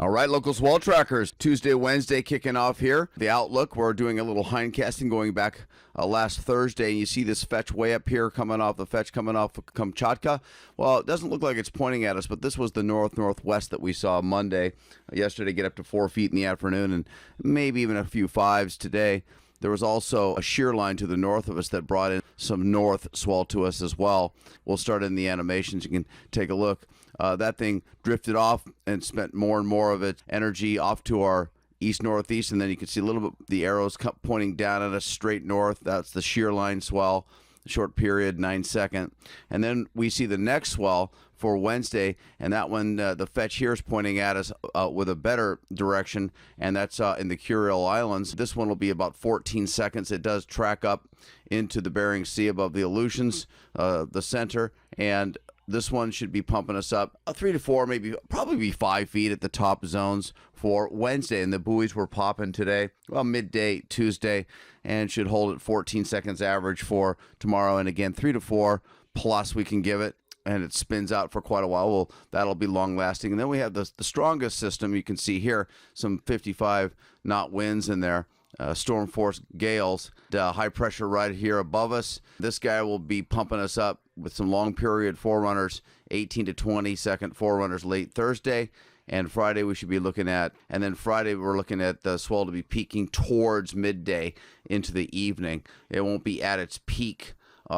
All right, local swell trackers. Tuesday, Wednesday kicking off here. The outlook, we're doing a little hindcasting going back last Thursday. And you see this fetch way up here coming off the fetch coming off of Kamchatka. Well, it doesn't look like it's pointing at us, but this was the northwest that we saw Monday. Yesterday, get up to 4 feet in the afternoon and maybe even a few fives today. There was also a shear line to the north of us that brought in some north swell to us as well. We'll start in the animations. You can take a look. That thing drifted off and spent more and more of its energy off to our east-northeast, and then you can see a little bit the arrows pointing down at us straight north. That's the shear line swell, short period, 9-second. And then we see the next swell for Wednesday, and that one, the fetch here is pointing at us with a better direction, and that's in the Kurile Islands. This one will be about 14 seconds. It does track up into the Bering Sea above the Aleutians, the center, and this one should be pumping us up 3 to 4, probably be 5 feet at the top zones for Wednesday. And the buoys were popping today, well, midday Tuesday, and should hold at 14 seconds average for tomorrow. And again, 3 to 4 plus we can give it, and it spins out for quite a while. Well, that'll be long lasting. And then we have the strongest system. You can see here some 55 knot winds in there. Storm force gales, high pressure right here above us. This guy will be pumping us up with some long period forerunners, 18 to 20 second forerunners late Thursday. And Friday we should be looking at, and then Friday we're looking at the swell to be peaking towards midday into the evening. It won't be at its peak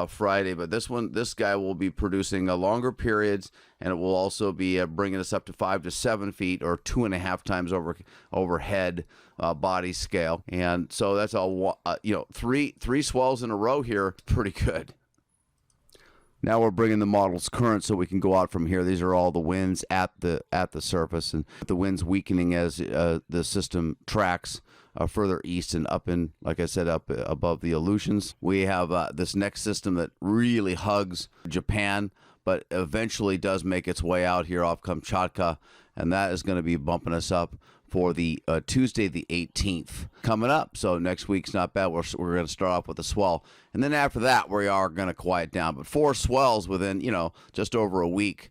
Friday, but this guy will be producing longer periods, and it will also be bringing us up to 5 to 7 feet, or 2.5 times overhead body scale. And so that's three swells in a row here. Pretty good. Now we're bringing the models current so we can go out from here. These are all the winds at the surface, and the winds weakening as the system tracks further east and up in, like I said, up above the Aleutians. We have this next system that really hugs Japan, but eventually does make its way out here off Kamchatka, and that is going to be bumping us up for the Tuesday the 18th coming up. So next week's not bad. We're going to start off with a swell, and then after that we are going to quiet down. But 4 swells within just over a week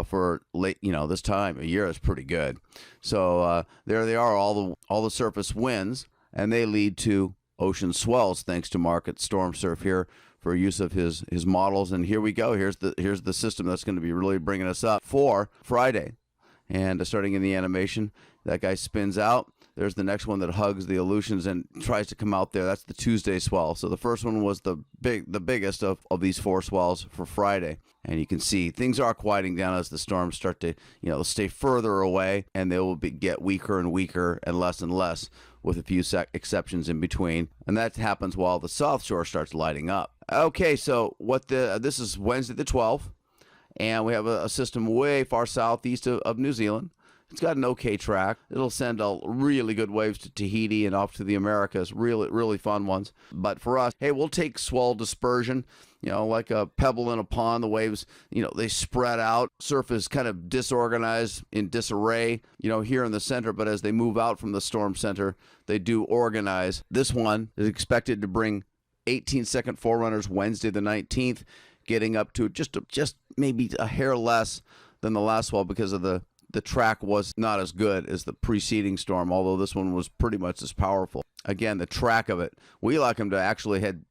for late this time of year is pretty good. So there they are, all the surface winds, and they lead to ocean swells thanks to Mark at Storm Surf here for use of his models. And here we go. Here's the system that's going to be really bringing us up for Friday. And starting in the animation, that guy spins out. There's the next one that hugs the Aleutians and tries to come out there. That's the Tuesday swell. So the first one was the biggest of these 4 swells for Friday. And you can see things are quieting down as the storms start to stay further away, and they will get weaker and weaker and less with a few exceptions in between. And that happens while the South Shore starts lighting up. Okay, so this is Wednesday the 12th. And we have a system way far southeast of New Zealand. It's got an okay track. It'll send really good waves to Tahiti and off to the Americas, really, really fun ones. But for us, hey, we'll take swell dispersion, like a pebble in a pond. The waves, they spread out. Surf is kind of disorganized, in disarray, here in the center. But as they move out from the storm center, they do organize. This one is expected to bring 18-second forerunners Wednesday the 19th, getting up to just maybe a hair less than the last swell because of the track was not as good as the preceding storm, although this one was pretty much as powerful. Again, the track of it, we like them to actually head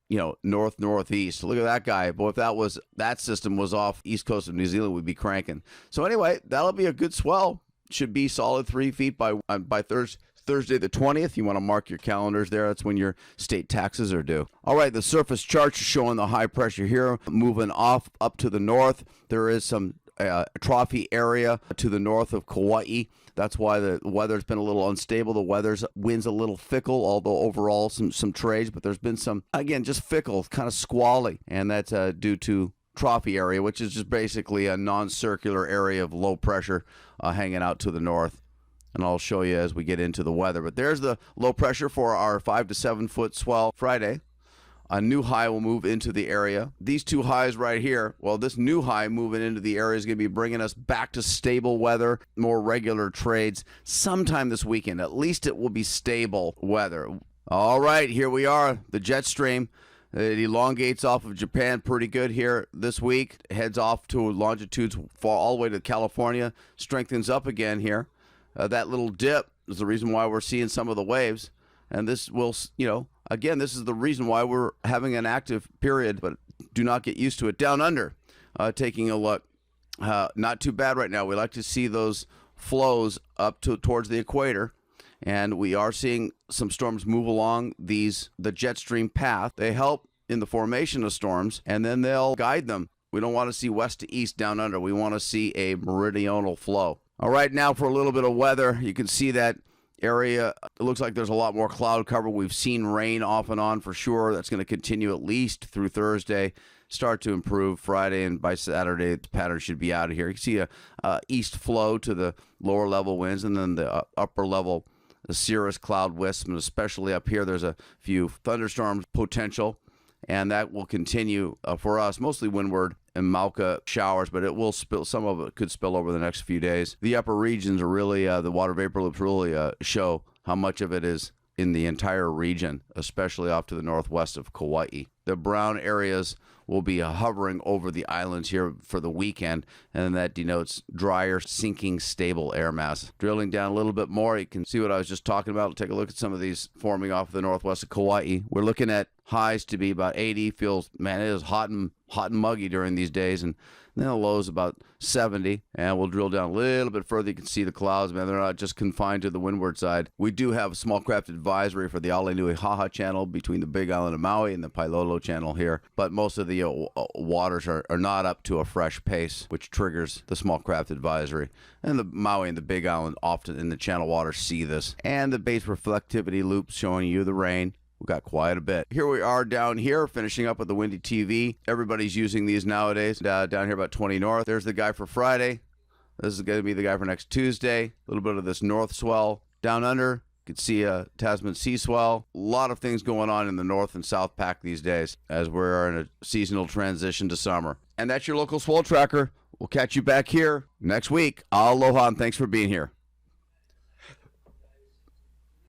northeast. Look at that guy. Boy, if that system was off east coast of New Zealand, we'd be cranking. So anyway, that'll be a good swell. Should be solid 3 feet by Thursday the 20th. You want to mark your calendars there. That's when your state taxes are due. All right, the surface charts are showing the high pressure here moving off up to the north. There is some trophy area to the north of Kauai. That's why the weather's been a little unstable. The wind's a little fickle, although overall some trades, but there's been some, again, just fickle, kind of squally, and that's due to trophy area, which is just basically a non-circular area of low pressure hanging out to the north. And I'll show you as we get into the weather. But there's the low pressure for our 5 to 7 foot swell Friday. A new high will move into the area. These 2 highs right here, well, this new high moving into the area is going to be bringing us back to stable weather, more regular trades sometime this weekend. At least it will be stable weather. All right, here we are, the jet stream. It elongates off of Japan pretty good here this week. Heads off to longitudes all the way to California. Strengthens up again here. that little dip is the reason why we're seeing some of the waves. And this will, again, this is the reason why we're having an active period, but do not get used to it. Down under, taking a look, not too bad right now. We like to see those flows up towards the equator, and we are seeing some storms move along the jet stream path. They help in the formation of storms, and then they'll guide them. We don't want to see west to east down under. We want to see a meridional flow. All right, now for a little bit of weather, you can see that area. It looks like there's a lot more cloud cover. We've seen rain off and on for sure. That's going to continue at least through Thursday. Start to improve Friday, and by Saturday, the pattern should be out of here. You can see a east flow to the lower level winds, and then the upper level, the cirrus cloud wisp, and especially up here, there's a few thunderstorms potential, and that will continue for us, mostly windward and Mauka showers, but it will spill. Some of it could spill over the next few days. The upper regions are really, the water vapor loops really show how much of it is in the entire region, especially off to the northwest of Kauai. The brown areas will be hovering over the islands here for the weekend, and that denotes drier, sinking, stable air mass. Drilling down a little bit more, you can see what I was just talking about. Take a look at some of these forming off the northwest of Kauai. We're looking at highs to be about 80. Feels, man, it is hot and muggy during these days, and then the lows about 70. And we'll drill down a little bit further. You can see the clouds, man. They're not just confined to the windward side. We do have a small craft advisory for the Alenuihaha channel between the Big Island of Maui and the Pailolo channel here, but most of the waters are not up to a fresh pace, which triggers the small craft advisory. And the Maui and the Big Island often in the channel waters see this. And the base reflectivity loops showing you the rain. We got quite a bit. Here we are down here, finishing up with the Windy TV. Everybody's using these nowadays. Down here about 20 north. There's the guy for Friday. This is going to be the guy for next Tuesday. A little bit of this north swell. Down under, you can see a Tasman sea swell. A lot of things going on in the north and south pack these days as we're in a seasonal transition to summer. And that's your local swell tracker. We'll catch you back here next week. Aloha, and thanks for being here.